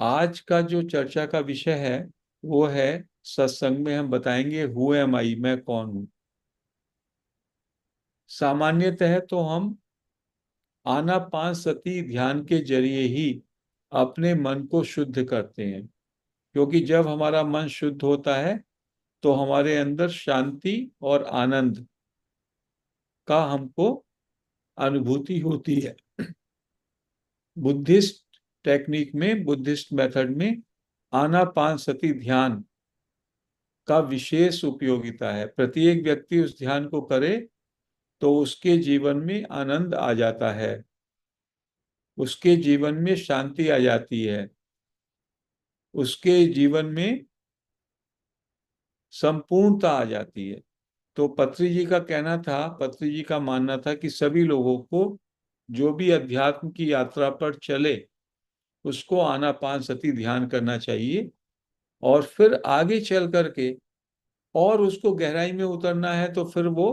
आज का जो चर्चा का विषय है वो है, सत्संग में हम बताएंगे हु एम आई, मैं कौन हूं। सामान्यतः तो हम आनापानसति ध्यान के जरिए ही अपने मन को शुद्ध करते हैं, क्योंकि जब हमारा मन शुद्ध होता है तो हमारे अंदर शांति और आनंद का हमको अनुभूति होती है। बुद्धिस्ट टेक्निक में, बुद्धिस्ट मेथड में आनापानसति ध्यान का विशेष उपयोगिता है। प्रत्येक व्यक्ति उस ध्यान को करे तो उसके जीवन में आनंद आ जाता है, उसके जीवन में शांति आ जाती है, उसके जीवन में संपूर्णता आ जाती है। तो पत्री जी का कहना था, पत्री जी का मानना था कि सभी लोगों को जो भी अध्यात्म की यात्रा पर चले उसको आनापानसति ध्यान करना चाहिए, और फिर आगे चल करके और उसको गहराई में उतरना है तो फिर वो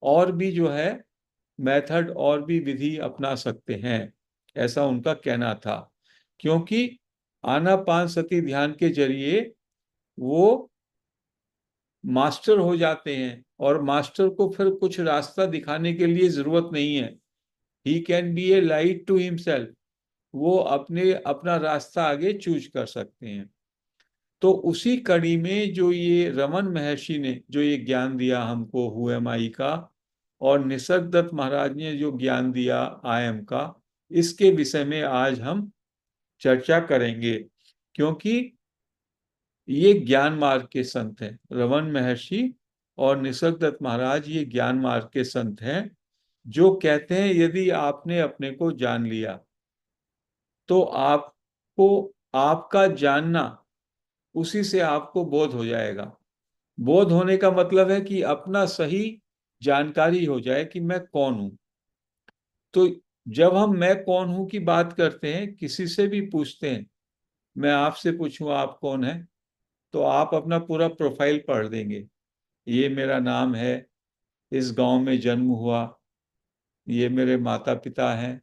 और भी जो है मेथड और भी विधि अपना सकते हैं, ऐसा उनका कहना था। क्योंकि आनापानसति ध्यान के जरिए वो मास्टर हो जाते हैं, और मास्टर को फिर कुछ रास्ता दिखाने के लिए जरूरत नहीं है। He can be a light to himself. वो अपने अपना रास्ता आगे चूज कर सकते हैं। तो उसी कड़ी में जो ये रमन महर्षि ने जो ये ज्ञान दिया हमको हु एम आई का, और निसर्गदत्त महाराज ने जो ज्ञान दिया आई एम का, इसके विषय में आज हम चर्चा करेंगे। क्योंकि ये ज्ञान मार्ग के संत हैं, रमन महर्षि और निसर्गदत्त महाराज ये ज्ञान मार्ग के संत हैं, जो कहते हैं यदि आपने अपने को जान लिया तो आपको आपका जानना, उसी से आपको बोध हो जाएगा। बोध होने का मतलब है कि अपना सही जानकारी हो जाए कि मैं कौन हूं। तो जब हम मैं कौन हूं की बात करते हैं, किसी से भी पूछते हैं, मैं आपसे पूछूं आप कौन है, तो आप अपना पूरा प्रोफाइल पढ़ देंगे। ये मेरा नाम है, इस गांव में जन्म हुआ, ये मेरे माता पिता हैं,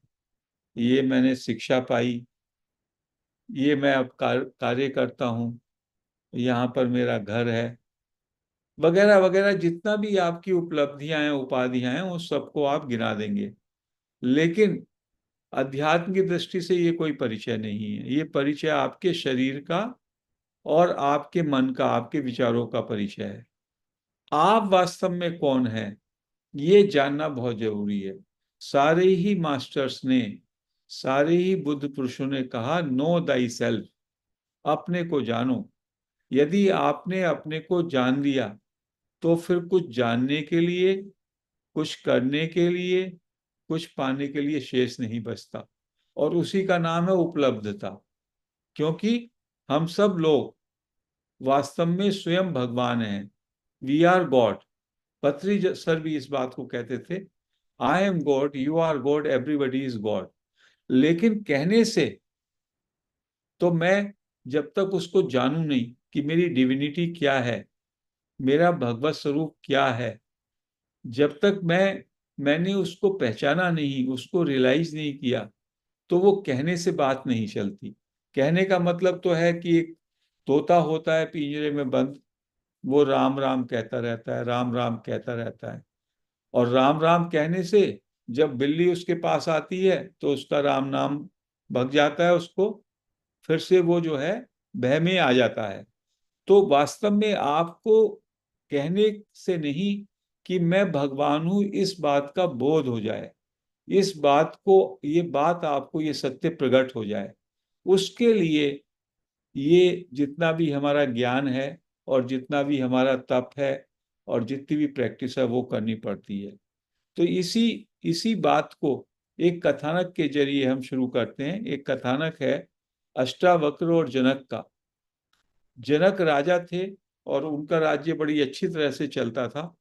ये मैंने शिक्षा पाई, ये मैं अब कार्य करता हूँ, यहाँ पर मेरा घर है, वगैरह वगैरह। जितना भी आपकी उपलब्धियां हैं, उपाधियां हैं, उस सबको आप गिना देंगे। लेकिन अध्यात्म की दृष्टि से ये कोई परिचय नहीं है। ये परिचय आपके शरीर का और आपके मन का, आपके विचारों का परिचय है। आप वास्तव में कौन हैं, ये जानना बहुत जरूरी है। सारे ही मास्टर्स ने, सारे ही बुद्ध पुरुषों ने कहा नो दाई सेल्फ, अपने को जानो। यदि आपने अपने को जान लिया तो फिर कुछ जानने के लिए, कुछ करने के लिए, कुछ पाने के लिए शेष नहीं बचता। और उसी का नाम है उपलब्धता। क्योंकि हम सब लोग वास्तव में स्वयं भगवान हैं। We are God. Patri sir भी इस बात को कहते थे, I am God, you are God, everybody is God. लेकिन कहने से तो मैं जब तक उसको जानूं नहीं कि मेरी डिविनिटी क्या है, मेरा भगवत स्वरूप क्या है, जब तक मैंने उसको पहचाना नहीं, उसको रियलाइज नहीं किया, तो वो कहने से बात नहीं चलती। कहने का मतलब तो है कि एक तोता होता है पिंजरे में बंद, वो राम राम कहता रहता है, राम राम कहता रहता है। और राम राम कहने से जब बिल्ली उसके पास आती है तो उसका राम नाम भग जाता है उसको, फिर से वो जो है भय में आ जाता है। तो वास्तव में आपको कहने से नहीं कि मैं भगवान हूं, इस बात का बोध हो जाए, इस बात को, ये बात आपको, ये सत्य प्रकट हो जाए, उसके लिए ये जितना भी हमारा ज्ञान है और जितना भी हमारा तप है और जितनी भी प्रैक्टिस है वो करनी पड़ती है। तो इसी इसी बात को एक कथानक के जरिए हम शुरू करते हैं। एक कथानक है अष्टावक्र और जनक का। जनक राजा थे और उनका राज्य बड़ी अच्छी तरह से चलता था।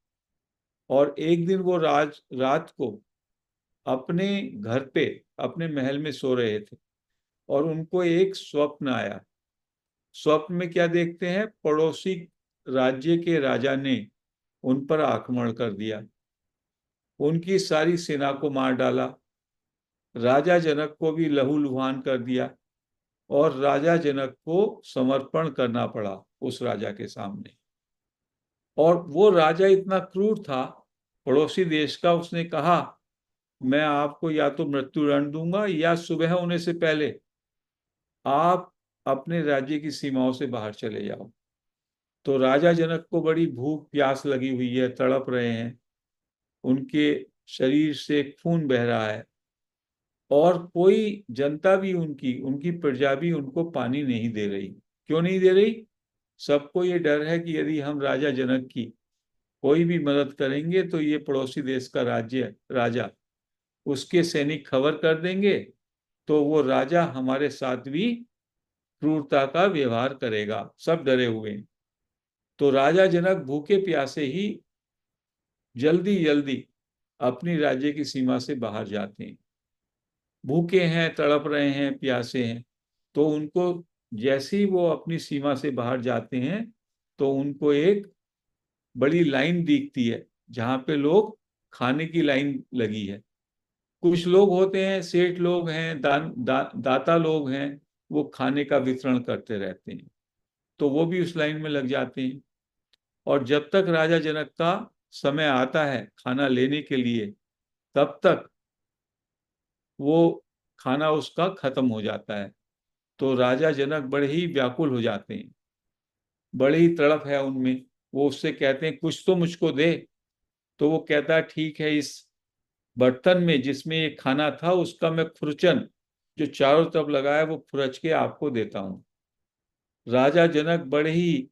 और एक दिन वो रात को अपने घर पे, अपने महल में सो रहे थे, और उनको एक स्वप्न आया। स्वप्न में क्या देखते हैं, पड़ोसी राज्य के राजा ने उन पर आक्रमण कर दिया, उनकी सारी सेना को मार डाला, राजा जनक को भी लहूलुहान कर दिया, और राजा जनक को समर्पण करना पड़ा उस राजा के सामने। और वो राजा इतना क्रूर था पड़ोसी देश का, उसने कहा मैं आपको या तो मृत्यु दंड दूंगा या सुबह होने से पहले आप अपने राज्य की सीमाओं से बाहर चले जाओ। तो राजा जनक को बड़ी भूख प्यास लगी हुई है, तड़प रहे हैं, उनके शरीर से खून बह रहा है, और कोई जनता भी उनकी उनकी प्रजा भी उनको पानी नहीं दे रही। क्यों नहीं दे रही? सबको ये डर है कि यदि हम राजा जनक की कोई भी मदद करेंगे तो ये पड़ोसी देश का राजा उसके सैनिक खबर कर देंगे, तो वो राजा हमारे साथ भी क्रूरता का व्यवहार करेगा। सब डरे हुए हैं। तो राजा जनक भूखे प्यासे ही जल्दी जल्दी अपनी राज्य की सीमा से बाहर जाते हैं। भूखे हैं, तड़प रहे हैं, प्यासे हैं। तो उनको जैसे ही वो अपनी सीमा से बाहर जाते हैं तो उनको एक बड़ी लाइन दिखती है जहां पे लोग खाने की लाइन लगी है। कुछ लोग होते हैं, सेठ लोग हैं, दाता लोग हैं, वो खाने का वितरण करते रहते हैं, तो वो भी उस लाइन में लग जाते हैं। और जब तक राजा जनक का समय आता है खाना लेने के लिए, तब तक वो खाना उसका खत्म हो जाता है। तो राजा जनक बड़े ही व्याकुल हो जाते हैं, बड़ी ही तड़प है उनमें। वो उससे कहते हैं कुछ तो मुझको दे। तो वो कहता है ठीक है, इस बर्तन में जिसमें ये खाना था उसका मैं खुरचन जो चारों तरफ लगा है वो खुरच के आपको देता हूं। राजा जनक बड़े ही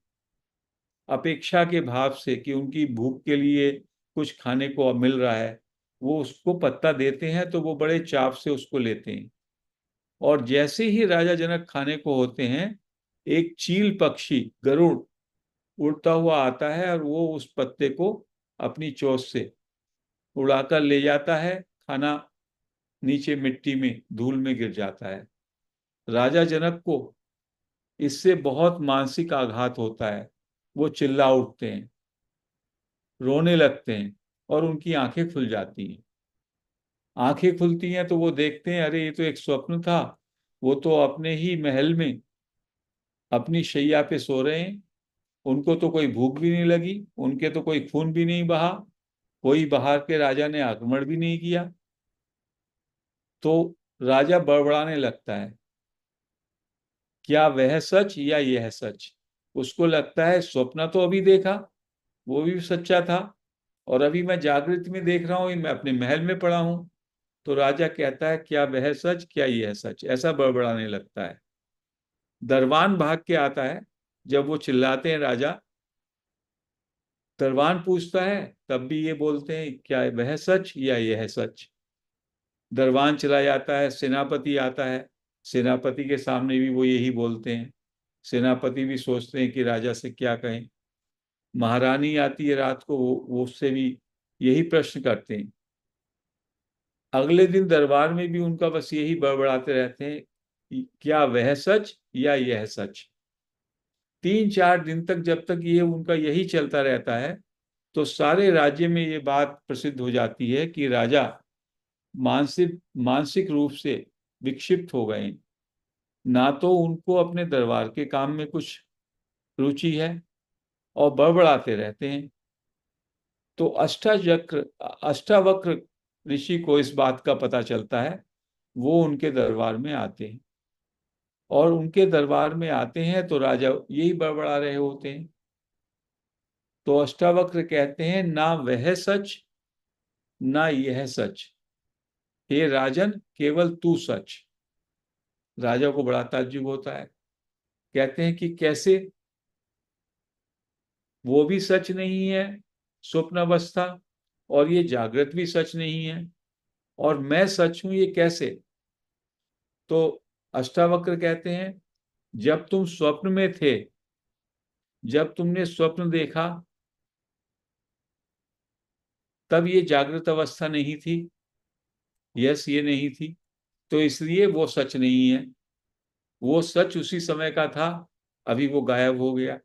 अपेक्षा के भाव से कि उनकी भूख के लिए कुछ खाने को मिल रहा है, वो उसको पत्ता देते हैं, तो वो बड़े चाव से उसको लेते हैं। और जैसे ही राजा जनक खाने को होते हैं, एक चील पक्षी गरुड़ उड़ता हुआ आता है और वो उस पत्ते को अपनी चोंच से उड़ाकर ले जाता है। खाना नीचे मिट्टी में धूल में गिर जाता है। राजा जनक को इससे बहुत मानसिक आघात होता है। वो चिल्ला उठते हैं, रोने लगते हैं, और उनकी आंखें खुल जाती हैं। आंखें खुलती हैं तो वो देखते हैं अरे ये तो एक स्वप्न था। वो तो अपने ही महल में अपनी शैया पे सो रहे हैं, उनको तो कोई भूख भी नहीं लगी, उनके तो कोई खून भी नहीं बहा, कोई बाहर के राजा ने आक्रमण भी नहीं किया। तो राजा बड़बड़ाने लगता है, क्या वह सच या यह सच? उसको लगता है स्वप्न तो अभी देखा, वो भी सच्चा था, और अभी मैं जागृत में देख रहा हूं, मैं अपने महल में पड़ा हूं। तो राजा कहता है क्या वह सच, क्या यह सच? ऐसा बड़बड़ाने लगता है। दरबान भाग के आता है। जब वो चिल्लाते हैं राजा, दरबान पूछता है, तब भी ये बोलते हैं क्या वह सच या यह सच? दरबान चला जाता है, सेनापति आता है। सेनापति के सामने भी वो यही बोलते हैं। सेनापति भी सोचते हैं कि राजा से क्या कहें। महारानी आती है रात को, वो उससे भी यही प्रश्न करते हैं। अगले दिन दरबार में भी उनका बस यही बड़बड़ाते रहते हैं कि क्या वह सच या यह सच? 3-4 दिन तक जब तक ये उनका यही चलता रहता है, तो सारे राज्य में ये बात प्रसिद्ध हो जाती है कि राजा मानसिक मानसिक रूप से विक्षिप्त हो गए। ना तो उनको अपने दरबार के काम में कुछ रुचि है, और बड़बड़ाते रहते हैं। तो अष्टावक्र ऋषि को इस बात का पता चलता है। वो उनके दरबार में आते हैं, और उनके दरबार में आते हैं तो राजा यही बड़बड़ा रहे होते हैं। तो अष्टावक्र कहते हैं ना वह सच ना यह सच, हे राजन केवल तू सच। राजा को बड़ा ताज्जुब होता है। कहते हैं कि कैसे? वो भी सच नहीं है, स्वप्न अवस्था, और ये जागृत भी सच नहीं है, और मैं सच हूं, ये कैसे? तो अष्टावक्र कहते हैं जब तुम स्वप्न में थे, जब तुमने स्वप्न देखा, तब ये जागृत अवस्था नहीं थी। यस, ये नहीं थी, तो इसलिए वो सच नहीं है। वो सच उसी समय का था, अभी वो गायब हो गया।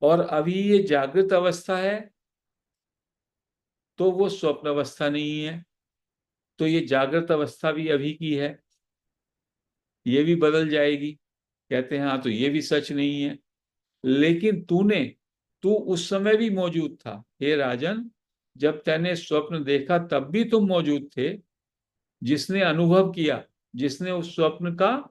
और अभी ये जागृत अवस्था है, तो वो स्वप्न अवस्था नहीं है, तो ये जागृत अवस्था भी अभी की है। ये भी बदल जाएगी। कहते हैं हाँ तो ये भी सच नहीं है। लेकिन तू उस समय भी मौजूद था हे राजन, जब तैने स्वप्न देखा तब भी तुम मौजूद थे। जिसने अनुभव किया, जिसने उस स्वप्न का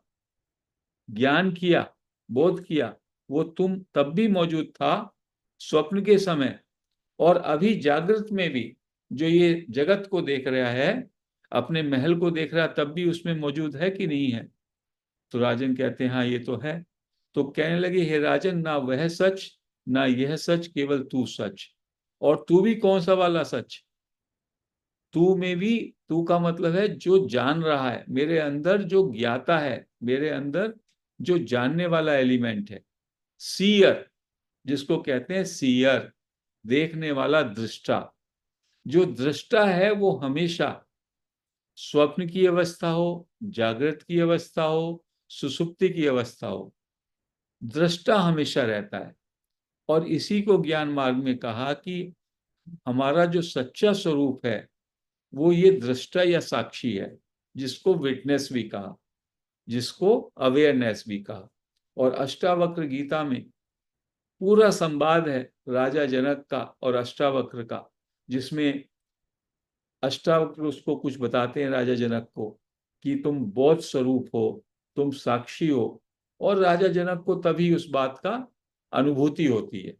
ज्ञान किया, बोध किया, वो तुम तब भी मौजूद था स्वप्न के समय। और अभी जागृत में भी जो ये जगत को देख रहा है, अपने महल को देख रहा है, तब भी उसमें मौजूद है कि नहीं है? तो राजन कहते हैं हाँ ये तो है। तो कहने लगे हे राजन, ना वह सच ना यह सच, केवल तू सच। और तू भी कौन सा वाला सच? तू में भी, तू का मतलब है जो जान रहा है, मेरे अंदर जो ज्ञाता है, मेरे अंदर जो जानने वाला एलिमेंट है, सीयर, जिसको कहते हैं सीयर, देखने वाला, दृष्टा। जो दृष्टा है वो हमेशा स्वप्न की अवस्था हो, जागृत की अवस्था हो, सुसुप्ति की अवस्था हो, दृष्टा हमेशा रहता है। और इसी को ज्ञान मार्ग में कहा कि हमारा जो सच्चा स्वरूप है वो ये दृष्टा या साक्षी है, जिसको विटनेस भी कहा, जिसको अवेयरनेस भी कहा। और अष्टावक्र गीता में पूरा संवाद है राजा जनक का और अष्टावक्र का, जिसमें अष्टावक्र उसको कुछ बताते हैं राजा जनक को कि तुम बोध स्वरूप हो, तुम साक्षी हो। और राजा जनक को तभी उस बात का अनुभूति होती है।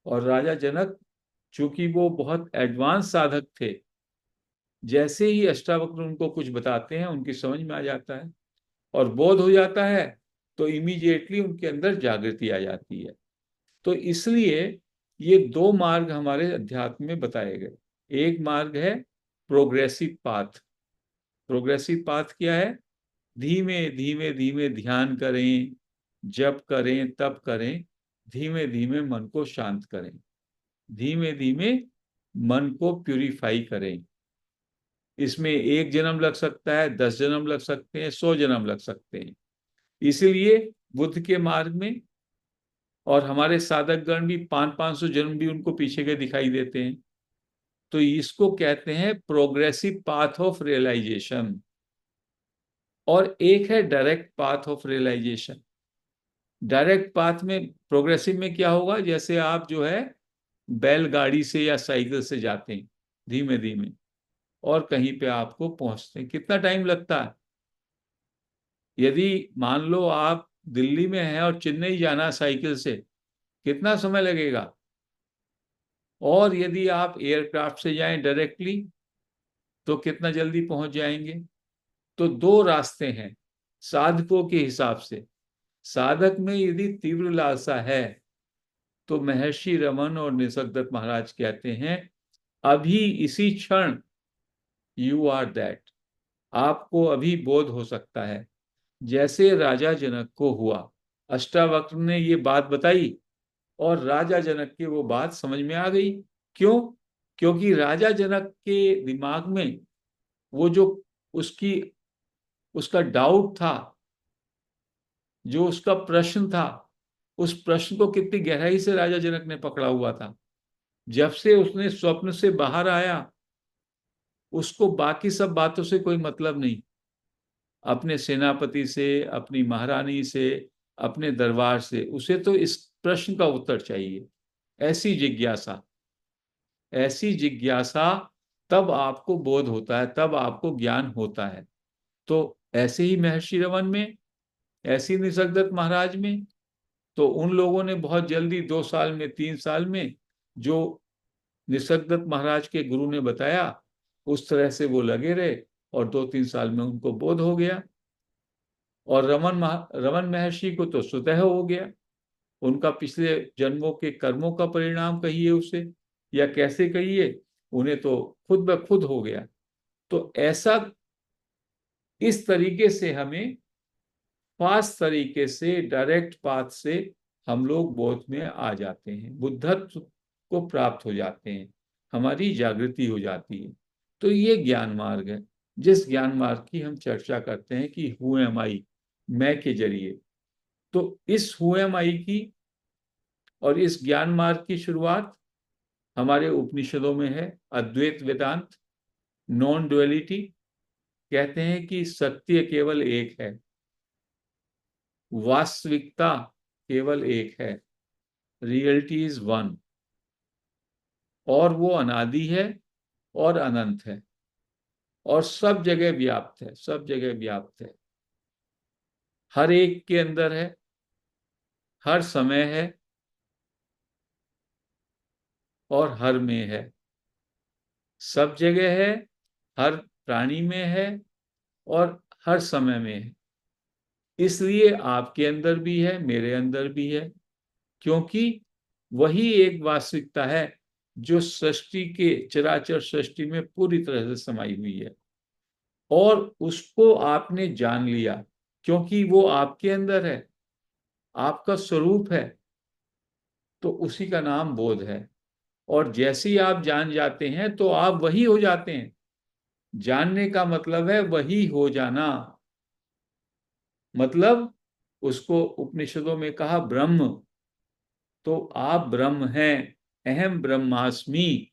और राजा जनक, चूंकि वो बहुत एडवांस साधक थे, जैसे ही अष्टावक्र उनको कुछ बताते हैं उनकी समझ में आ जाता है और बोध हो जाता है, तो इमीडिएटली उनके अंदर जागृति आ जाती है। तो इसलिए ये दो मार्ग हमारे अध्यात्म में बताए गए। एक मार्ग है प्रोग्रेसिव पाथ। प्रोग्रेसिव पाथ क्या है? धीमे धीमे धीमे ध्यान करें, जप करें, तप करें, धीमे धीमे मन को शांत करें, धीमे धीमे मन को प्यूरिफाई करें। इसमें 1 जन्म लग सकता है, 10 जन्म लग सकते हैं, 100 जन्म लग सकते हैं। इसीलिए बुद्ध के मार्ग में और हमारे साधक गण भी 500-500 जन्म भी उनको पीछे के दिखाई देते हैं। तो इसको कहते हैं प्रोग्रेसिव पाथ ऑफ रियलाइजेशन। और एक है direct path of realisation. Direct path में, प्रोग्रेसिव में क्या होगा? जैसे आप जो है बैलगाड़ी से या साइकिल से जाते हैं धीमे धीमे, और कहीं पे आपको पहुंचते हैं, कितना टाइम लगता है? यदि मान लो आप दिल्ली में हैं और चेन्नई जाना साइकिल से, कितना समय लगेगा? और यदि आप एयरक्राफ्ट से जाएं डायरेक्टली, तो कितना जल्दी पहुंच जाएंगे? तो दो रास्ते हैं साधकों के हिसाब से। साधक में यदि तीव्र लालसा है, तो महर्षि रमन और निसर्गदत्त महाराज कहते हैं अभी इसी क्षण यू आर दैट, आपको अभी बोध हो सकता है, जैसे राजा जनक को हुआ। अष्टावक्र ने ये बात बताई और राजा जनक की वो बात समझ में आ गई। क्यों? क्योंकि राजा जनक के दिमाग में वो जो उसकी उसका डाउट था, जो उसका प्रश्न था, उस प्रश्न को कितनी गहराई से राजा जनक ने पकड़ा हुआ था। जब से उसने स्वप्न से बाहर आया, उसको बाकी सब बातों से कोई मतलब नहीं। अपने सेनापति से, अपनी महारानी से, अपने दरबार से, उसे तो इस प्रश्न का उत्तर चाहिए। ऐसी जिज्ञासा, ऐसी जिज्ञासा, तब आपको बोध होता है, तब आपको ज्ञान होता है। तो ऐसे ही महर्षि रमन में, ऐसी निसर्गदत्त महाराज में, तो उन लोगों ने बहुत जल्दी 2 साल में, 3 साल में, जो निसर्गदत्त महाराज के गुरु ने बताया उस तरह से वो लगे रहे, और 2-3 साल में उनको बोध हो गया। और रमन महर्षि को तो स्वतः हो गया। उनका पिछले जन्मों के कर्मों का परिणाम कहिए उसे, या कैसे कहिए, उन्हें तो खुद ब खुद हो गया। तो ऐसा, इस तरीके से हमें फास्ट तरीके से, डायरेक्ट पाथ से हम लोग बोध में आ जाते हैं, बुद्धत्व को प्राप्त हो जाते हैं, हमारी जागृति हो जाती है। तो ये ज्ञान मार्ग है, जिस ज्ञान मार्ग की हम चर्चा करते हैं कि हु एम आई, मैं के जरिए। तो इस हु एम आई की और इस ज्ञान मार्ग की शुरुआत हमारे उपनिषदों में है। अद्वैत वेदांत, नॉन डुअलिटी, कहते हैं कि सत्य केवल एक है। वास्तविकता केवल एक है, रियलिटी इज वन, और वो अनादि है और अनंत है और सब जगह व्याप्त है, सब जगह व्याप्त है, हर एक के अंदर है, हर समय है और हर में है, सब जगह है, हर प्राणी में है और हर समय में है। इसलिए आपके अंदर भी है, मेरे अंदर भी है, क्योंकि वही एक वास्तविकता है जो सृष्टि के, चराचर सृष्टि में पूरी तरह से समाई हुई है, और उसको आपने जान लिया क्योंकि वो आपके अंदर है, आपका स्वरूप है, तो उसी का नाम बोध है। और जैसे ही आप जान जाते हैं तो आप वही हो जाते हैं। जानने का मतलब है वही हो जाना, मतलब उसको उपनिषदों में कहा ब्रह्म, तो आप ब्रह्म हैं, अहम ब्रह्मास्मि,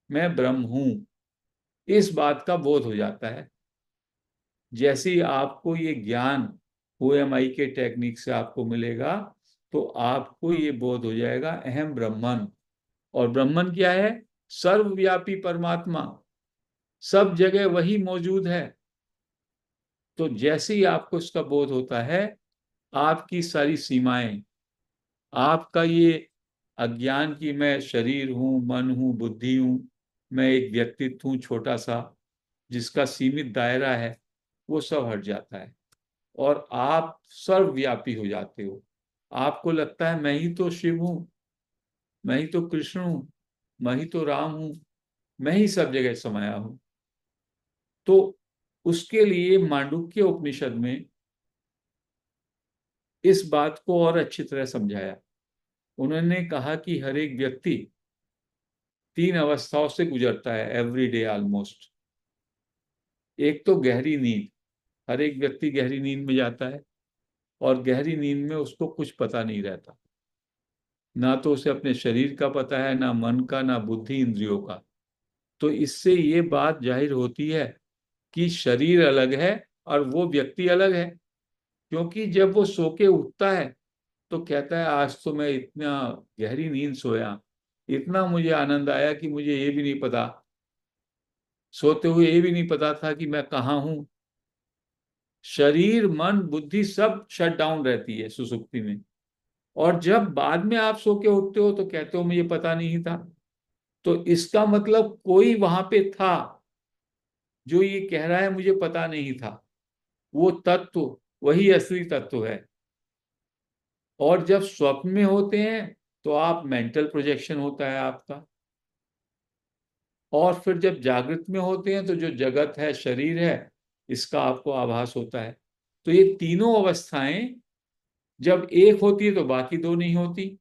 मैं ब्रह्म हूं, इस बात का बोध हो जाता है। जैसे ही आपको ये ज्ञान OMI के टेक्निक से आपको मिलेगा तो आपको ये बोध हो जाएगा, अहम ब्रह्मन। और ब्रह्मन क्या है? सर्वव्यापी परमात्मा, सब जगह वही मौजूद है। तो जैसे ही आपको इसका बोध होता है, आपकी सारी सीमाएं, आपका ये अज्ञान की मैं शरीर हूं, मन हूं, बुद्धि हूं, मैं एक व्यक्तित्व हूं छोटा सा जिसका सीमित दायरा है, वो सब हट जाता है और आप सर्वव्यापी हो जाते हो। आपको लगता है मैं ही तो शिव हूं, मैं ही तो कृष्ण हूं, मैं ही तो राम हूं, मैं ही सब जगह समाया हूं। तो उसके लिए मांडुक्य उपनिषद में इस बात को और अच्छी तरह समझाया। उन्होंने कहा कि हर एक व्यक्ति 3 अवस्थाओं से गुजरता है एवरी डे ऑलमोस्ट। एक तो गहरी नींद, हर एक व्यक्ति गहरी नींद में जाता है और गहरी नींद में उसको कुछ पता नहीं रहता, ना तो उसे अपने शरीर का पता है, ना मन का, ना बुद्धि इंद्रियों का। तो इससे ये बात जाहिर होती है कि शरीर अलग है और वो व्यक्ति अलग है, क्योंकि जब वो सो के उठता है तो कहता है आज तो मैं इतना गहरी नींद सोया, इतना मुझे आनंद आया कि मुझे ये भी नहीं पता, सोते हुए ये भी नहीं पता था कि मैं कहाँ हूं। शरीर, मन, बुद्धि सब शट डाउन रहती है सुसुप्ति में, और जब बाद में आप सो के उठते हो तो कहते हो मुझे पता नहीं था। तो इसका मतलब कोई वहां पे था जो ये कह रहा है मुझे पता नहीं था। वो तत्व वही असली तत्व है। और जब स्वप्न में होते हैं तो आप मेंटल प्रोजेक्शन होता है आपका, और फिर जब जागृत में होते हैं तो जो जगत है, शरीर है, इसका आपको आभास होता है। तो ये तीनों अवस्थाएं जब एक होती है तो बाकी दो नहीं होती।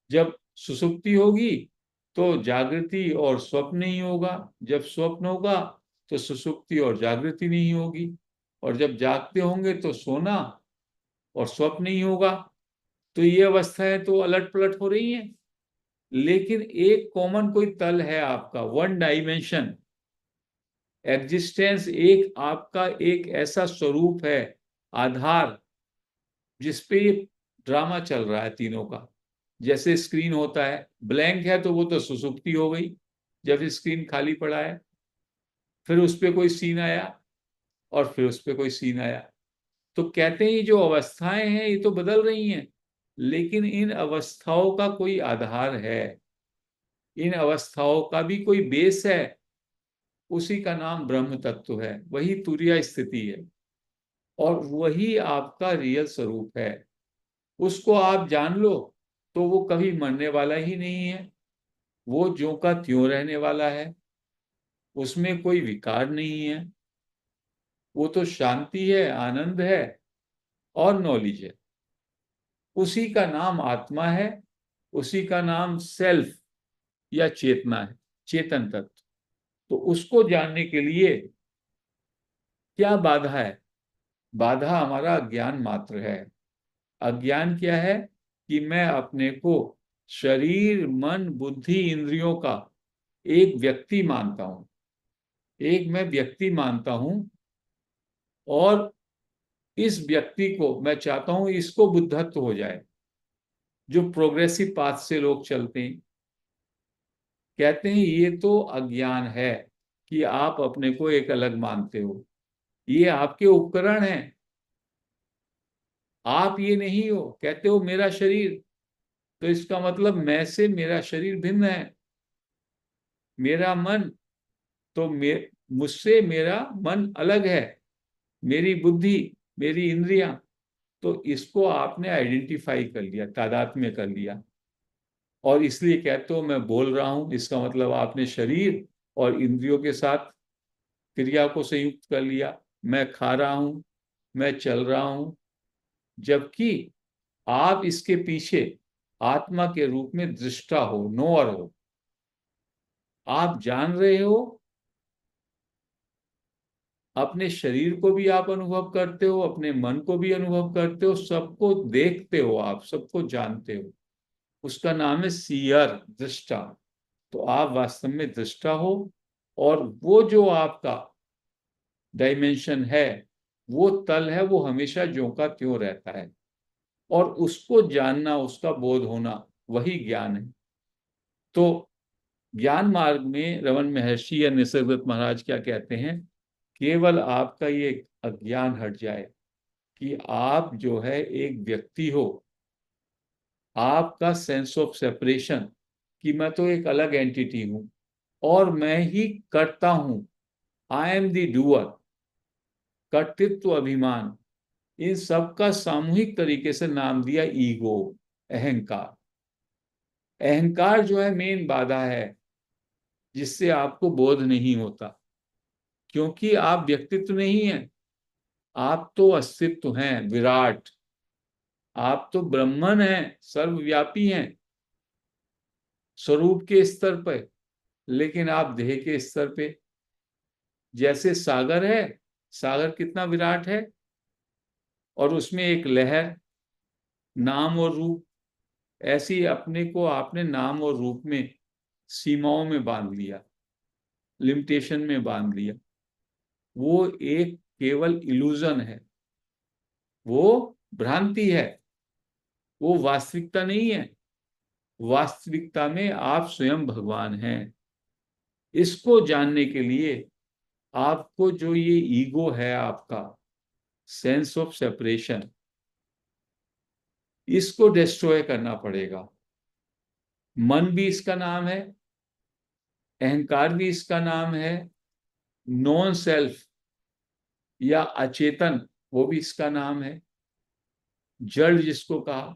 जब सुसुप्ति होगी तो जागृति और स्वप्न नहीं होगा, जब स्वप्न होगा तो सुसुप्ति और जागृति नहीं होगी, और जब जागते होंगे तो सोना और स्वप्न नहीं होगा। तो ये अवस्थाएं तो अलट पलट हो रही हैं, लेकिन एक कॉमन कोई तल है आपका, वन डायमेंशन एग्जिस्टेंस, एक आपका एक ऐसा स्वरूप है, आधार, जिसपे ये ड्रामा चल रहा है तीनों का। जैसे स्क्रीन होता है, ब्लैंक है तो वो तो सुसुप्ति हो गई, जब स्क्रीन खाली पड़ा है, फिर उस पर कोई सीन आया और फिर उस पर कोई सीन आया। तो कहते हैं ये जो अवस्थाएं हैं ये तो बदल रही हैं, लेकिन इन अवस्थाओं का कोई आधार है, इन अवस्थाओं का भी कोई बेस है, उसी का नाम ब्रह्म तत्व है, वही तुरीय स्थिति है और वही आपका रियल स्वरूप है। उसको आप जान लो तो वो कभी मरने वाला ही नहीं है, वो ज्यों का त्यों रहने वाला है, उसमें कोई विकार नहीं है, वो तो शांति है, आनंद है और नॉलेज है। उसी का नाम आत्मा है, उसी का नाम सेल्फ या चेतना है, चेतन तत्व। तो उसको जानने के लिए क्या बाधा है? बाधा हमारा अज्ञान मात्र है। अज्ञान क्या है? कि मैं अपने को शरीर, मन, बुद्धि, इंद्रियों का एक व्यक्ति मानता हूं, एक मैं व्यक्ति मानता हूं, और इस व्यक्ति को मैं चाहता हूं इसको बुद्धत्व हो जाए। जो प्रोग्रेसिव पाथ से लोग चलते हैं, कहते हैं ये तो अज्ञान है कि आप अपने को एक अलग मानते हो, ये आपके उपकरण हैं, आप ये नहीं हो। कहते हो मेरा शरीर, तो इसका मतलब मैं से मेरा शरीर भिन्न है। मेरा मन, तो मुझसे मेरा मन अलग है। मेरी बुद्धि, मेरी इंद्रियां, तो इसको आपने आइडेंटिफाई कर लिया, तादात्म्य कर लिया, और इसलिए कहते हो मैं बोल रहा हूं। इसका मतलब आपने शरीर और इंद्रियों के साथ क्रिया को संयुक्त कर लिया। मैं खा रहा हूं, मैं चल रहा हूं, जबकि आप इसके पीछे आत्मा के रूप में दृष्टा हो, नोअर हो। आप जान रहे हो, अपने शरीर को भी आप अनुभव करते हो, अपने मन को भी अनुभव करते हो, सबको देखते हो, आप सबको जानते हो। उसका नाम है सीयर, दृष्टा। तो आप वास्तव में दृष्टा हो, और वो जो आपका डायमेंशन है, वो तल है, वो हमेशा ज्यों का त्यों रहता है, और उसको जानना, उसका बोध होना, वही ज्ञान है। तो ज्ञान मार्ग में रमन महर्षि या निसर्गदत्त महाराज क्या कहते हैं? केवल आपका ये अज्ञान हट जाए कि आप जो है एक व्यक्ति हो, आपका सेंस ऑफ सेपरेशन कि मैं तो एक अलग एंटिटी हूं और मैं ही करता हूं, आई एम द डूअर, कर्तृत्व, अभिमान, इन सब का सामूहिक तरीके से नाम दिया ईगो, अहंकार। अहंकार जो है मेन बाधा है, जिससे आपको बोध नहीं होता, क्योंकि आप व्यक्तित्व नहीं है, आप तो अस्तित्व हैं, विराट। आप तो ब्रह्मन हैं, सर्वव्यापी हैं स्वरूप के स्तर पर, लेकिन आप देह के स्तर पे। जैसे सागर है, सागर कितना विराट है, और उसमें एक लहर, नाम और रूप। ऐसे ही अपने को आपने नाम और रूप में सीमाओं में बांध लिया, लिमिटेशन में बांध लिया। वो एक केवल इल्यूजन है, वो भ्रांति है, वो वास्तविकता नहीं है। वास्तविकता में आप स्वयं भगवान हैं। इसको जानने के लिए आपको जो ये ईगो है, आपका सेंस ऑफ सेपरेशन, इसको डिस्ट्रॉय करना पड़ेगा। मन भी इसका नाम है, अहंकार भी इसका नाम है, नॉन सेल्फ या अचेतन वो भी इसका नाम है, जड़ जिसको कहा,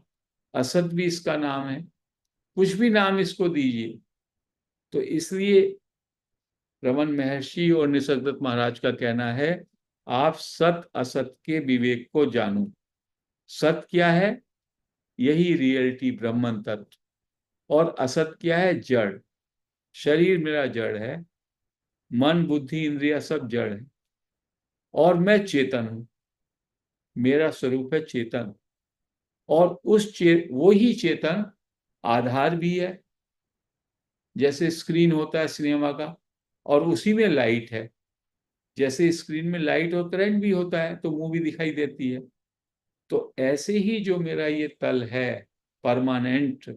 असत भी इसका नाम है। कुछ भी नाम इसको दीजिए। तो इसलिए रमन महर्षि और निसर्गदत्त महाराज का कहना है, आप सत असत के विवेक को जानो। सत क्या है? यही रियलिटी, ब्रह्मन तत्व। और असत क्या है? जड़। शरीर मेरा जड़ है, मन बुद्धि इंद्रिया सब जड़ है, और मैं चेतन हूं। मेरा स्वरूप है चेतन, और वो ही चेतन आधार भी है। जैसे स्क्रीन होता है सिनेमा का, और उसी में लाइट है। जैसे स्क्रीन में लाइट और करंट भी होता है, तो मूवी दिखाई देती है। तो ऐसे ही जो मेरा ये तल है, परमानेंट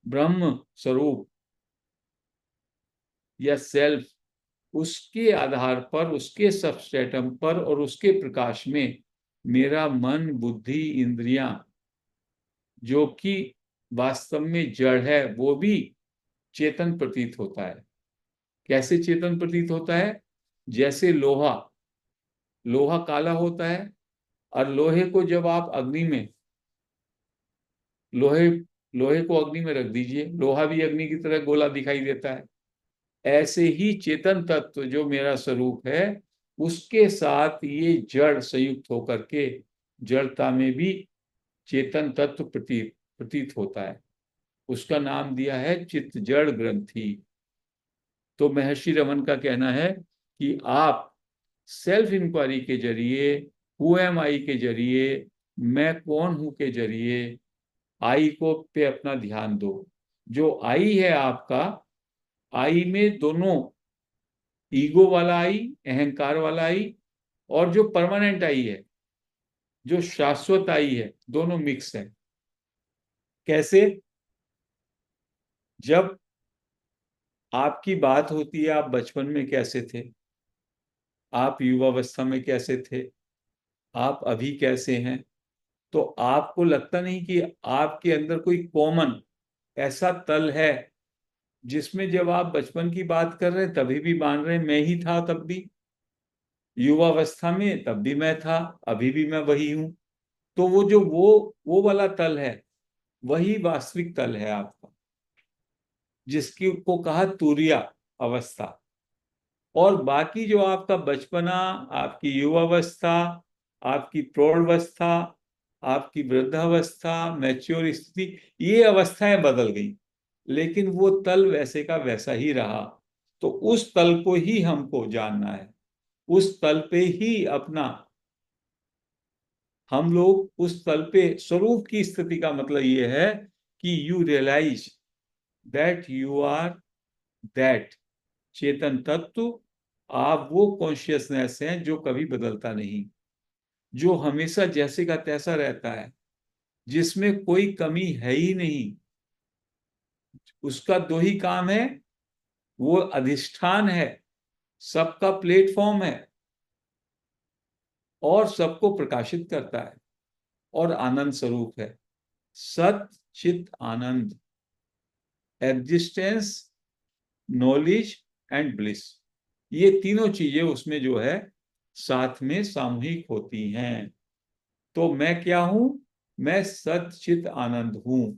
ब्रह्म स्वरूप या सेल्फ, उसके आधार पर, उसके सबस्ट्रेटम पर और उसके प्रकाश में मेरा मन बुद्धि इंद्रियां, जो कि वास्तव में जड़ है, वो भी चेतन प्रतीत होता है। कैसे चेतन प्रतीत होता है? जैसे लोहा, लोहा काला होता है, और लोहे को जब आप अग्नि में, लोहे लोहे को अग्नि में रख दीजिए, लोहा भी अग्नि की तरह गोला दिखाई देता है। ऐसे ही चेतन तत्व जो मेरा स्वरूप है, उसके साथ ये जड़ संयुक्त होकर के जड़ता में भी चेतन तत्व प्रतीत प्रतीत होता है। उसका नाम दिया है चित्त जड़ ग्रंथि। तो महर्षि रमन का कहना है कि आप सेल्फ इंक्वायरी के जरिए, हु एम आई के जरिए, मैं कौन हूं के जरिए, आई को पे अपना ध्यान दो। जो आई है आपका, आई में दोनों, ईगो वाला आई, अहंकार वाला आई, और जो परमानेंट आई है, जो शाश्वत आई है, दोनों मिक्स है। कैसे? जब आपकी बात होती है, आप बचपन में कैसे थे, आप युवावस्था में कैसे थे, आप अभी कैसे हैं, तो आपको लगता नहीं कि आपके अंदर कोई कॉमन ऐसा तल है जिसमें जब आप बचपन की बात कर रहे हैं तभी भी मान रहे हैं मैं ही था, तब भी युवावस्था में तब भी मैं था, अभी भी मैं वही हूं। तो वो जो वो वाला तल है, वही वास्तविक तल है आपका, जिसकी को कहा तुरिया अवस्था। और बाकी जो आपका बचपना, आपकी युवावस्था, आपकी प्रौढ़ावस्था, आपकी वृद्धावस्था, मैच्योर स्थिति, ये अवस्थाएं बदल गई, लेकिन वो तल वैसे का वैसा ही रहा। तो उस तल को ही हमको जानना है, उस तल पे ही अपना, हम लोग उस तल पे स्वरूप की स्थिति का मतलब ये है कि you realize that you are that चेतन तत्व। आप वो कॉन्शियसनेस हैं जो कभी बदलता नहीं, जो हमेशा जैसे का तैसा रहता है, जिसमें कोई कमी है ही नहीं। उसका दो ही काम है, वो अधिष्ठान है, सबका प्लेटफॉर्म है, और सबको प्रकाशित करता है, और आनंद स्वरूप है। सत चित आनंद, एग्जिस्टेंस, नॉलेज एंड ब्लिस, ये तीनों चीजें उसमें जो है साथ में सामूहिक होती हैं। तो मैं क्या हूं? मैं सच्चित आनंद हूं,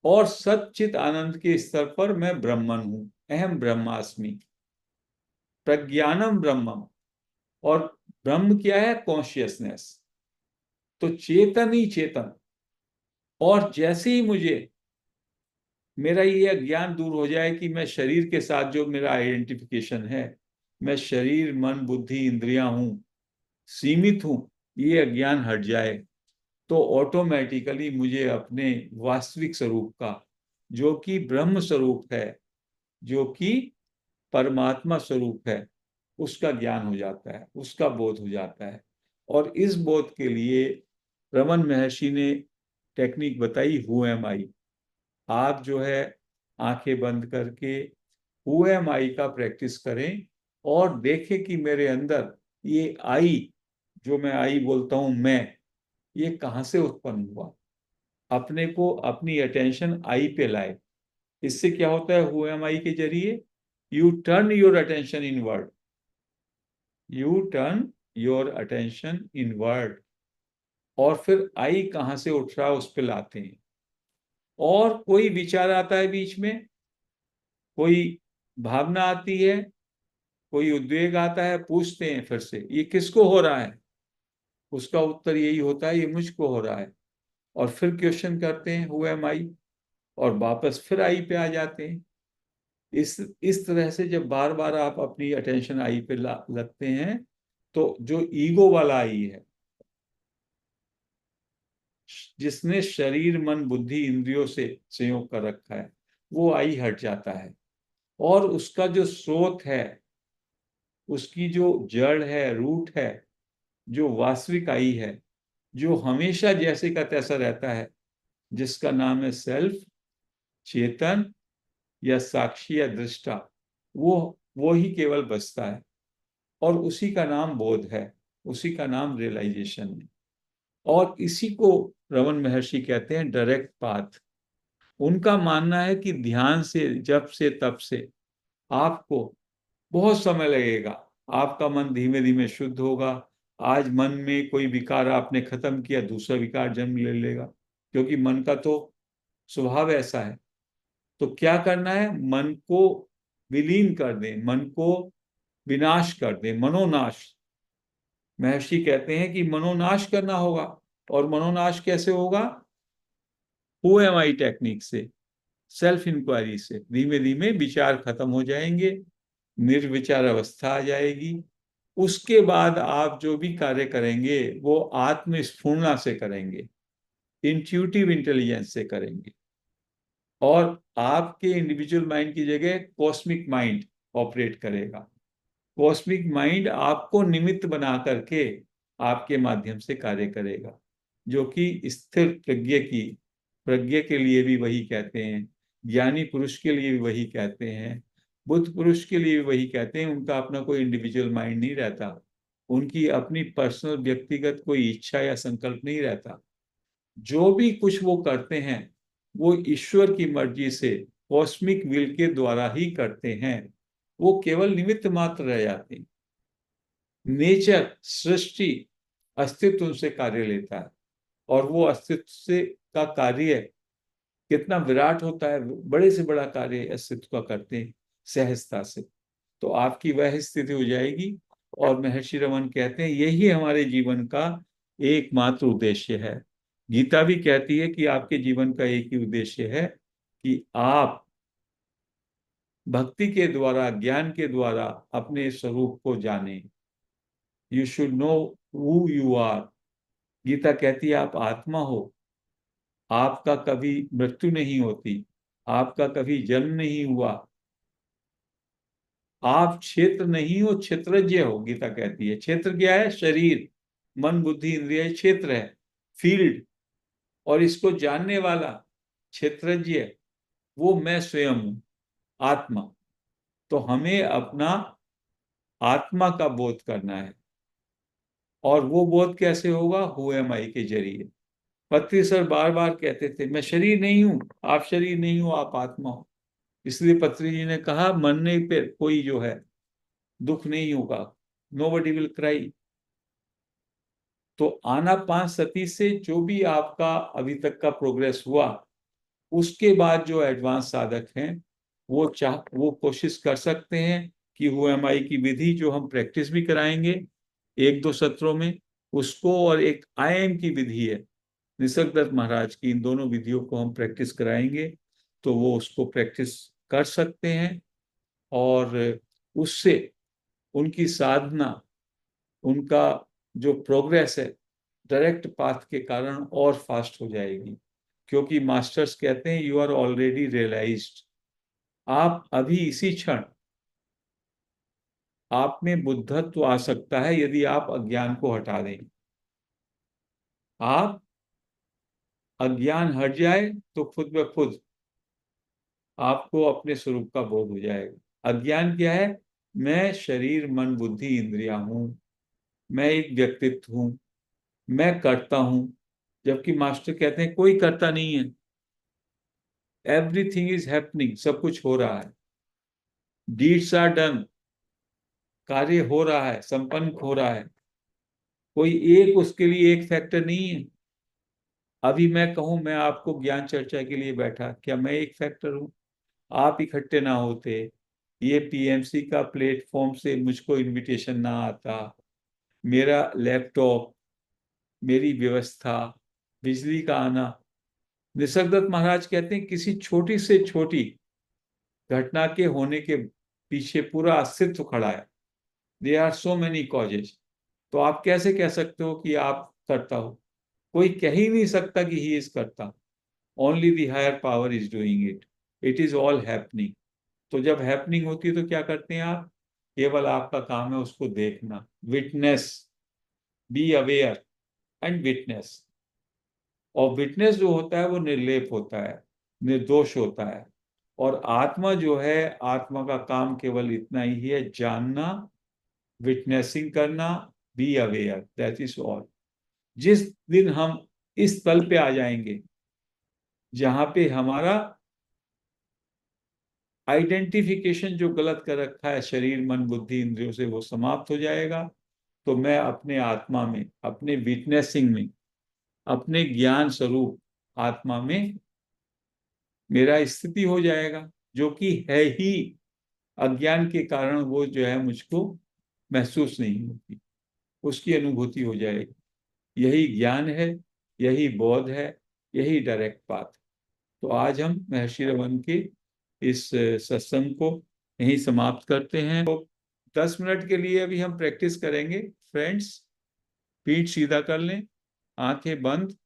और सच्चित आनंद के स्तर पर मैं ब्रह्मन हूं। अहम ब्रह्मास्मि, प्रज्ञानम ब्रह्मम। और ब्रह्म क्या है? कॉन्शियसनेस। तो चेतन ही चेतन। और जैसे ही मुझे मेरा ये अज्ञान दूर हो जाए कि मैं शरीर के साथ, जो मेरा आइडेंटिफिकेशन है, मैं शरीर मन बुद्धि इंद्रियां हूं, सीमित हूं, ये अज्ञान हट जाए, तो ऑटोमेटिकली मुझे अपने वास्तविक स्वरूप का, जो कि ब्रह्म स्वरूप है, जो कि परमात्मा स्वरूप है, उसका ज्ञान हो जाता है, उसका बोध हो जाता है। और इस बोध के लिए रमन महर्षि ने टेक्निक बताई, हु एम आई। आप जो है आंखें बंद करके हु एम आई का प्रैक्टिस करें, और देखें कि मेरे अंदर ये आई, जो मैं आई बोलता हूं मैं, ये कहाँ से उत्पन्न हुआ। अपने को, अपनी अटेंशन आई पे लाए। इससे क्या होता है? हु एम आई के जरिए U turn your attention inward, U turn your attention inward, और फिर आई कहाँ से उठ रहा है उस पर लाते हैं। और कोई विचार आता है बीच में, कोई भावना आती है, कोई उद्वेग आता है, पूछते हैं फिर से ये किसको हो रहा है, उसका उत्तर यही होता है ये मुझको हो रहा है। और फिर क्वेश्चन करते हैं हु एम आई, और वापस फिर आई पे आ जाते हैं। इस तरह से जब बार बार आप अपनी अटेंशन आई पे लगते हैं, तो जो ईगो वाला आई है, जिसने शरीर मन बुद्धि इंद्रियों से संयोग कर रखा है, वो आई हट जाता है। और उसका जो स्रोत है, उसकी जो जड़ है, रूट है, जो वास्तविक आई है, जो हमेशा जैसे का तैसा रहता है, जिसका नाम है सेल्फ, चेतन या साक्षी या दृष्टा, वो ही केवल बचता है। और उसी का नाम बोध है, उसी का नाम रियलाइजेशन है। और इसी को रमन महर्षि कहते हैं डायरेक्ट पाथ। उनका मानना है कि ध्यान से, जब से तब से आपको बहुत समय लगेगा, आपका मन धीमे धीमे शुद्ध होगा। आज मन में कोई विकार आपने खत्म किया, दूसरा विकार जन्म ले लेगा, क्योंकि मन का तो स्वभाव ऐसा है। तो क्या करना है? मन को विलीन कर दें, मन को विनाश कर दें, मनोनाश। महर्षि कहते हैं कि मनोनाश करना होगा। और मनोनाश कैसे होगा? हु एम आई टेक्निक से, सेल्फ इंक्वायरी से। धीमे धीमे विचार खत्म हो जाएंगे, निर्विचार अवस्था आ जाएगी। उसके बाद आप जो भी कार्य करेंगे वो आत्मस्फूर्णा से करेंगे, इंट्यूटिव इंटेलिजेंस से करेंगे। और आपके इंडिविजुअल माइंड की जगह कॉस्मिक माइंड ऑपरेट करेगा। कॉस्मिक माइंड आपको निमित्त बना करके आपके माध्यम से कार्य करेगा, जो कि स्थिर प्रज्ञा के लिए भी वही कहते हैं, ज्ञानी पुरुष के लिए भी वही कहते हैं, बुद्ध पुरुष के लिए भी वही कहते हैं। उनका अपना कोई इंडिविजुअल माइंड नहीं रहता, उनकी अपनी पर्सनल व्यक्तिगत कोई इच्छा या संकल्प नहीं रहता। जो भी कुछ वो करते हैं वो ईश्वर की मर्जी से, कॉस्मिक विल के द्वारा ही करते हैं। वो केवल निमित्त मात्र रह जाते हैं। नेचर, सृष्टि, अस्तित्व उनसे कार्य लेता है, और वो अस्तित्व से का कार्य कितना विराट होता है, बड़े से बड़ा कार्य अस्तित्व का करते हैं सहजता से। तो आपकी वह स्थिति हो जाएगी। और महर्षि रमन कहते हैं यही हमारे जीवन का एकमात्र उद्देश्य है। गीता भी कहती है कि आपके जीवन का एक ही उद्देश्य है कि आप भक्ति के द्वारा, ज्ञान के द्वारा अपने स्वरूप को जानें। You should know who you are. Gita कहती है आप आत्मा हो, आपका कभी मृत्यु नहीं होती, आपका कभी जन्म नहीं हुआ, आप क्षेत्र नहीं हो, क्षेत्रज्ञ हो। गीता कहती है क्षेत्र क्या है? शरीर, मन, बुद्धि, इंद्रिय क्षेत्र है, फील्ड। और इसको जानने वाला क्षेत्रज्ञ, वो मैं स्वयं हूं, आत्मा। तो हमें अपना आत्मा का बोध करना है। और वो बोध कैसे होगा? हु एम आई के जरिए। पत्री सर बार बार कहते थे मैं शरीर नहीं हूं, आप शरीर नहीं हो, आप आत्मा हो। इसलिए पत्री जी ने कहा मरने पे कोई जो है दुख नहीं होगा, नोबडी विल क्राई। तो आनापानसति से जो भी आपका अभी तक का प्रोग्रेस हुआ, उसके बाद जो एडवांस साधक हैं वो कोशिश कर सकते हैं कि वो एम आई की विधि जो हम प्रैक्टिस भी कराएंगे एक दो सत्रों में, उसको, और एक आई एम की विधि है निसर्गदत्त महाराज की, इन दोनों विधियों को हम प्रैक्टिस कराएंगे। तो वो उसको प्रैक्टिस कर सकते हैं, और उससे उनकी साधना, उनका जो प्रोग्रेस है डायरेक्ट पाथ के कारण और फास्ट हो जाएगी। क्योंकि मास्टर्स कहते हैं यू आर ऑलरेडी रियलाइज्ड। आप अभी इसी क्षण, आप में बुद्धत्व आ सकता है यदि आप अज्ञान को हटा दें। आप अज्ञान हट जाए तो खुद ब खुद आपको अपने स्वरूप का बोध हो जाएगा। अज्ञान क्या है? मैं शरीर, मन, बुद्धि, इंद्रिया हूं, मैं एक व्यक्तित्व हूं, मैं करता हूं। जबकि मास्टर कहते हैं कोई करता नहीं है, एवरीथिंग इज हैपनिंग, सब कुछ हो रहा है, डीड्स आर डन, कार्य हो रहा है, संपन्न हो रहा है। कोई एक उसके लिए एक फैक्टर नहीं है। अभी मैं कहूं मैं आपको ज्ञान चर्चा के लिए बैठा, क्या मैं एक फैक्टर हूं? आप इकट्ठे ना होते, ये पीएमसी का प्लेटफॉर्म से मुझको इनविटेशन ना आता, मेरा लैपटॉप, मेरी व्यवस्था, बिजली का आना, निसर्गदत्त महाराज कहते हैं किसी छोटी से छोटी घटना के होने के पीछे पूरा अस्तित्व खड़ा है। There are so many causes. तो आप कैसे कह सकते हो कि आप करता हो? कोई कह ही नहीं सकता कि ही इज करता। Only the higher power is doing it. It is all happening. तो जब हैपनिंग होती है तो क्या करते हैं आप? केवल आपका काम है उसको देखना, witness, be aware and witness. और विटनेस जो होता है वो निर्लेप होता है, निर्दोष होता है। और आत्मा जो है, आत्मा का काम केवल इतना ही है, जानना, विटनेसिंग करना, be aware, that is all. जिस दिन हम इस तल पे आ जाएंगे जहां पे हमारा आइडेंटिफिकेशन जो गलत कर रखा है शरीर, मन, बुद्धि, इंद्रियों से, वो समाप्त हो जाएगा, तो मैं अपने आत्मा में, अपने विटनेसिंग में, अपने ज्ञान स्वरूप आत्मा में मेरा स्थिति हो जाएगा, जो कि है ही। अज्ञान के कारण वो जो है मुझको महसूस नहीं होती, उसकी अनुभूति हो जाएगी। यही ज्ञान है, यही बोध है, यही डायरेक्ट पाथ। तो आज हम महर्षि रमन के इस सत्संग को यहीं समाप्त करते हैं। तो 10 मिनट के लिए अभी हम प्रैक्टिस करेंगे फ्रेंड्स। पीठ सीधा कर लें, आंखें बंद,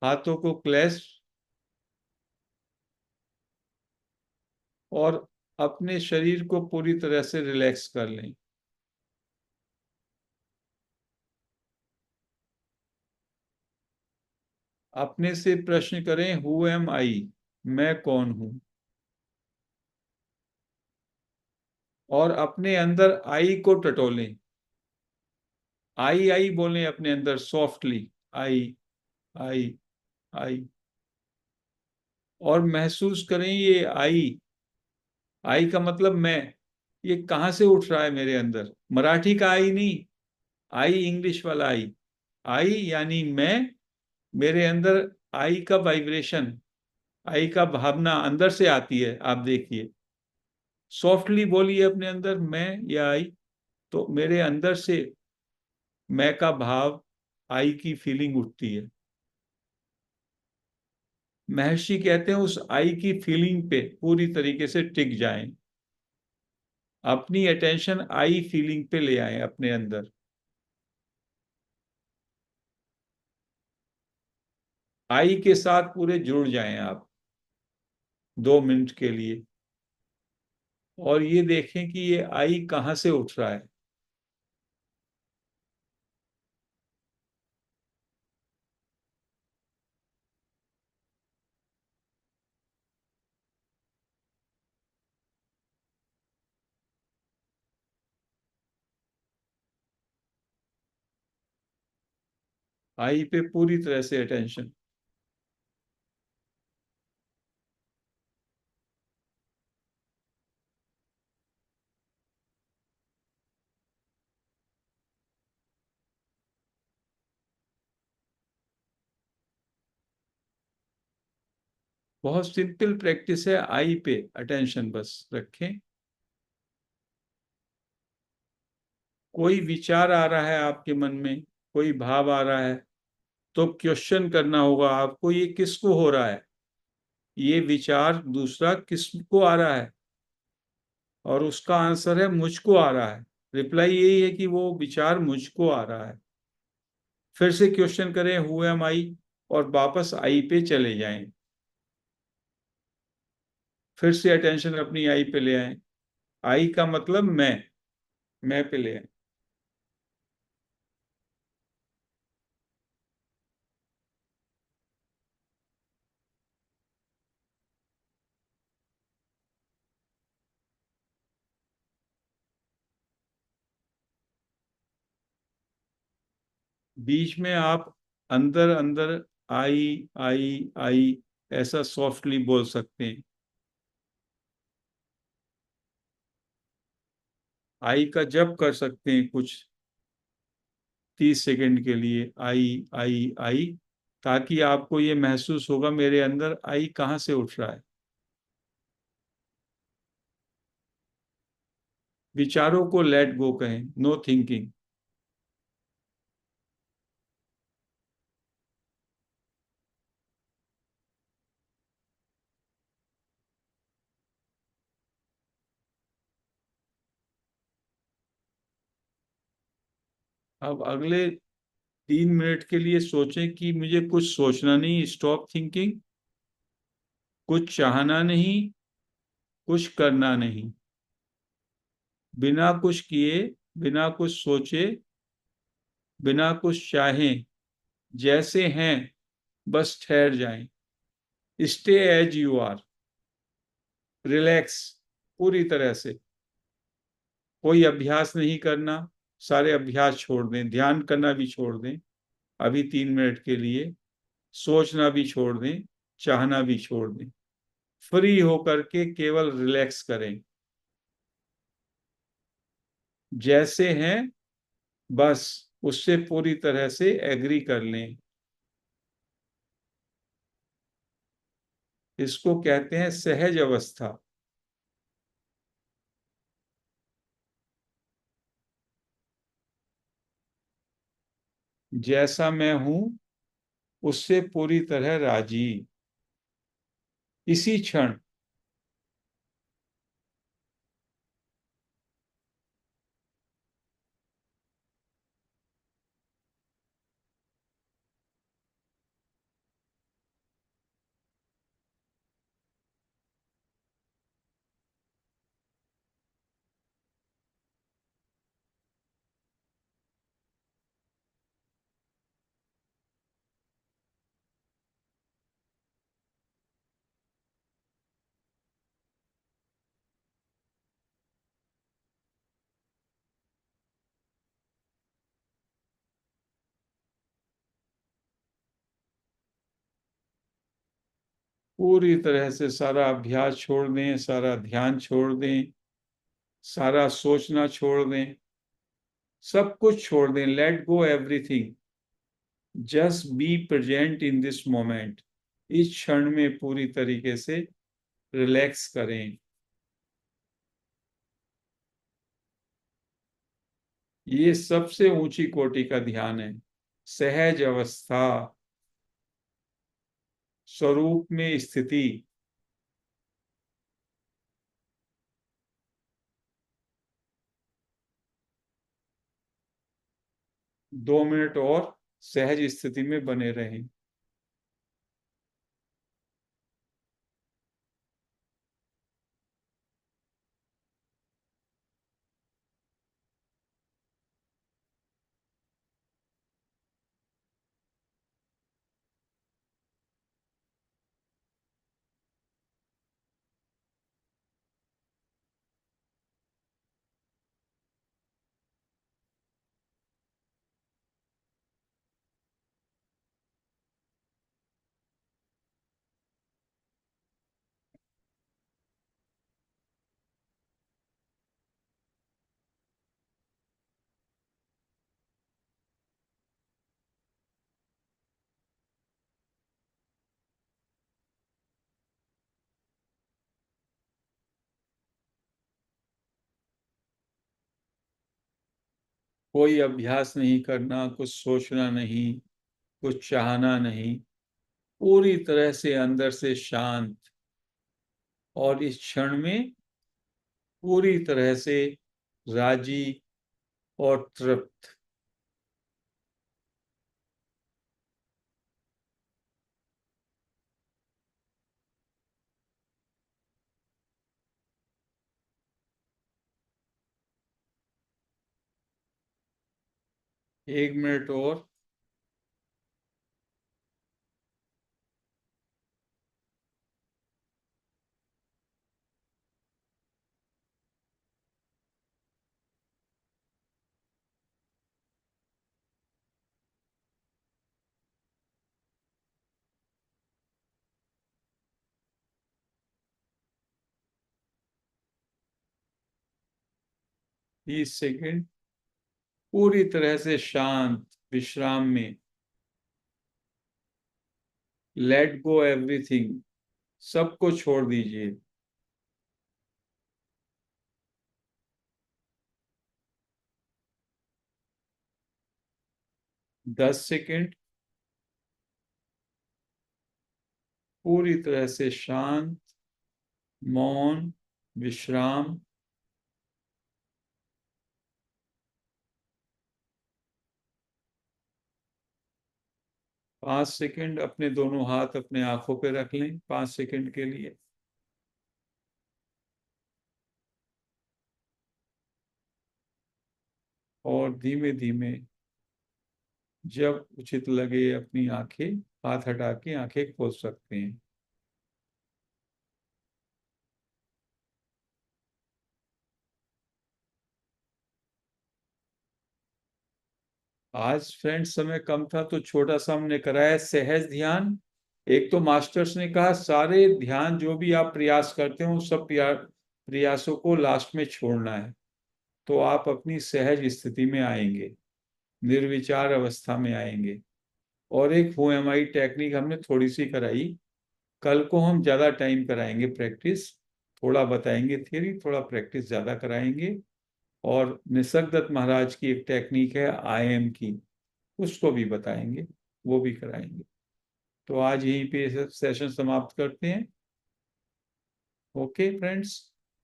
हाथों को क्लेश, और अपने शरीर को पूरी तरह से रिलैक्स कर लें। अपने से प्रश्न करें, हु एम आई, मैं कौन हूं। और अपने अंदर आई को टटोलें। आई आई बोलें अपने अंदर सॉफ्टली, आई आई आई। और महसूस करें ये आई, आई का मतलब मैं, ये कहां से उठ रहा है मेरे अंदर। मराठी का आई नहीं, आई इंग्लिश वाला आई। आई यानी मैं, मेरे अंदर आई का वाइब्रेशन, आई का भावना अंदर से आती है। आप देखिए, सॉफ्टली बोलिए अपने अंदर मैं या आई, तो मेरे अंदर से मैं का भाव, आई की फीलिंग उठती है। महर्षि कहते हैं उस आई की फीलिंग पे पूरी तरीके से टिक जाएं। अपनी अटेंशन आई फीलिंग पे ले आए अपने अंदर। आई के साथ पूरे जुड़ जाएं आप 2 मिनट के लिए। और ये देखें कि ये आई कहां से उठ रहा है। आई पे पूरी तरह से अटेंशन। बहुत सिंपल प्रैक्टिस है, आई पे अटेंशन बस रखें। कोई विचार आ रहा है आपके मन में, कोई भाव आ रहा है, तो क्वेश्चन करना होगा आपको, ये किसको हो रहा है। ये विचार दूसरा किसको आ रहा है। और उसका आंसर है मुझको आ रहा है। रिप्लाई यही है कि वो विचार मुझको आ रहा है। फिर से क्वेश्चन करें, हु एम आई, और वापस आई पे चले जाएं। फिर से अटेंशन अपनी आई पे ले आए। आई का मतलब मैं पे ले आए। बीच में आप अंदर अंदर आई आई आई ऐसा सॉफ्टली बोल सकते हैं। आई का जप कर सकते हैं कुछ 30 सेकंड के लिए, आई आई आई, ताकि आपको ये महसूस होगा मेरे अंदर आई कहाँ से उठ रहा है। विचारों को लेट गो कहें, नो थिंकिंग। अब अगले 3 मिनट के लिए सोचें कि मुझे कुछ सोचना नहीं, स्टॉप थिंकिंग। कुछ चाहना नहीं, कुछ करना नहीं। बिना कुछ किए, बिना कुछ सोचे, बिना कुछ चाहें, जैसे हैं बस ठहर जाएं। Stay as you are, relax पूरी तरह से। कोई अभ्यास नहीं करना, सारे अभ्यास छोड़ दें, ध्यान करना भी छोड़ दें अभी 3 मिनट के लिए। सोचना भी छोड़ दें, चाहना भी छोड़ दें। फ्री होकर के केवल रिलैक्स करें, जैसे हैं बस उससे पूरी तरह से एग्री कर लें। इसको कहते हैं सहज अवस्था। जैसा मैं हूं उससे पूरी तरह राजी, इसी क्षण। पूरी तरह से सारा अभ्यास छोड़ दें, सारा ध्यान छोड़ दें, सारा सोचना छोड़ दें, सब कुछ छोड़ दें। Let go everything, just be present in this moment. इस क्षण में पूरी तरीके से रिलैक्स करें। ये सबसे ऊंची कोटि का ध्यान है। सहज अवस्था, स्वरूप में स्थिति। दो मिनट और सहज स्थिति में बने रहें। कोई अभ्यास नहीं करना, कुछ सोचना नहीं, कुछ चाहना नहीं, पूरी तरह से अंदर से शांत, और इस क्षण में पूरी तरह से राजी और तृप्त। 1 मिनट और। 30 सेकेंड पूरी तरह से शांत विश्राम में। लेट गो एवरीथिंग, सबको छोड़ दीजिए। 10 सेकेंड पूरी तरह से शांत, मौन, विश्राम। 5 सेकेंड अपने दोनों हाथ अपने आंखों पे रख लें 5 सेकेंड के लिए। और धीमे धीमे जब उचित लगे अपनी आंखें, हाथ हटा के आंखें खोल सकते हैं। आज फ्रेंड्स समय कम था तो छोटा सा हमने कराया सहज ध्यान। एक तो मास्टर्स ने कहा सारे ध्यान जो भी आप प्रयास करते हो सब प्रयासों को लास्ट में छोड़ना है, तो आप अपनी सहज स्थिति में आएंगे, निर्विचार अवस्था में आएंगे। और एक हु एम आई टेक्निक हमने थोड़ी सी कराई। कल को हम ज्यादा टाइम कराएंगे प्रैक्टिस, थोड़ा बताएंगे थियरी, थोड़ा प्रैक्टिस ज्यादा कराएंगे। और निसर्ग दत्त महाराज की एक टेक्निक है IM की, उसको भी बताएंगे, वो भी कराएंगे। तो आज यहीं पे सेशन समाप्त करते हैं। ओके फ्रेंड्स,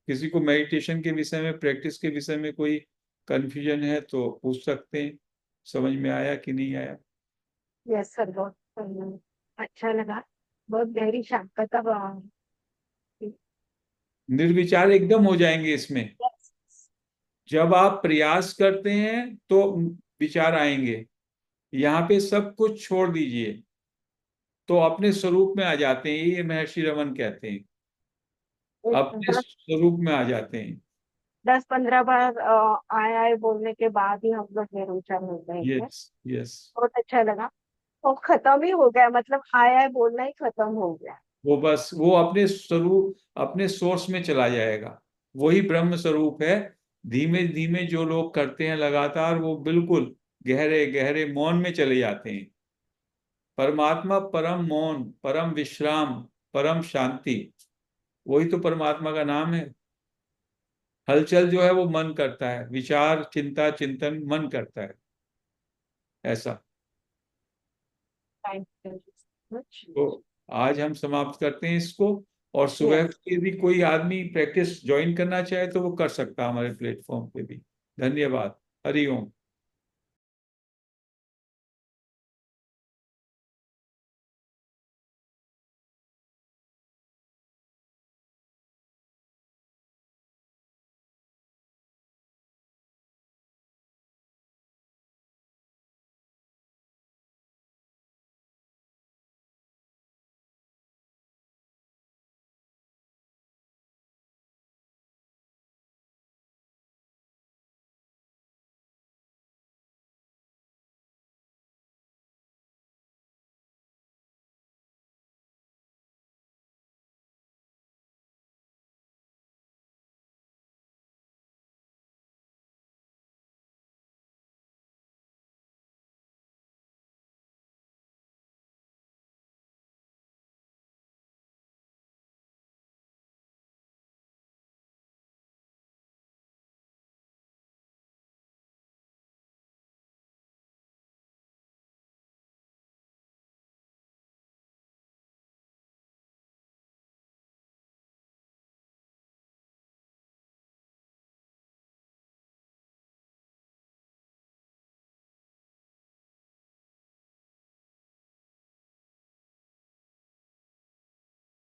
किसी को मेडिटेशन के विषय में, प्रैक्टिस के विषय में कोई कंफ्यूजन है तो पूछ सकते हैं। समझ में आया कि नहीं आया? यस सर, बहुत अच्छा लगा। बहुत गहरी शांतता निर्विचार एकदम हो जाएंगे इसमें। यस। जब आप प्रयास करते हैं तो विचार आएंगे, यहाँ पे सब कुछ छोड़ दीजिए तो अपने स्वरूप में आ जाते हैं। ये महर्षि रमन कहते हैं, अपने दस स्वरूप में आ जाते हैं। 10-15 बार आय बोलने के बाद ही हम लोग बेरोजगार हो गए थे। यस यस बहुत अच्छा लगा। और खत्म ही हो गया, मतलब आय बोलना ही खत्म हो गया। वो बस वो अपने स्वरूप, अपने सोर्स में चला जाएगा। वही ब्रह्म स्वरूप है। धीमे धीमे जो लोग करते हैं लगातार, वो बिल्कुल गहरे गहरे मौन में चले जाते हैं। परमात्मा परम मौन, परम विश्राम, परम शांति, वही तो परमात्मा का नाम है। हलचल जो है वो मन करता है, विचार चिंता चिंतन मन करता है, ऐसा। Thank you so much. तो आज हम समाप्त करते हैं इसको। और सुबह यस। को यदि कोई आदमी प्रैक्टिस ज्वाइन करना चाहे तो वो कर सकता है हमारे प्लेटफॉर्म पे भी। धन्यवाद। हरि ओम।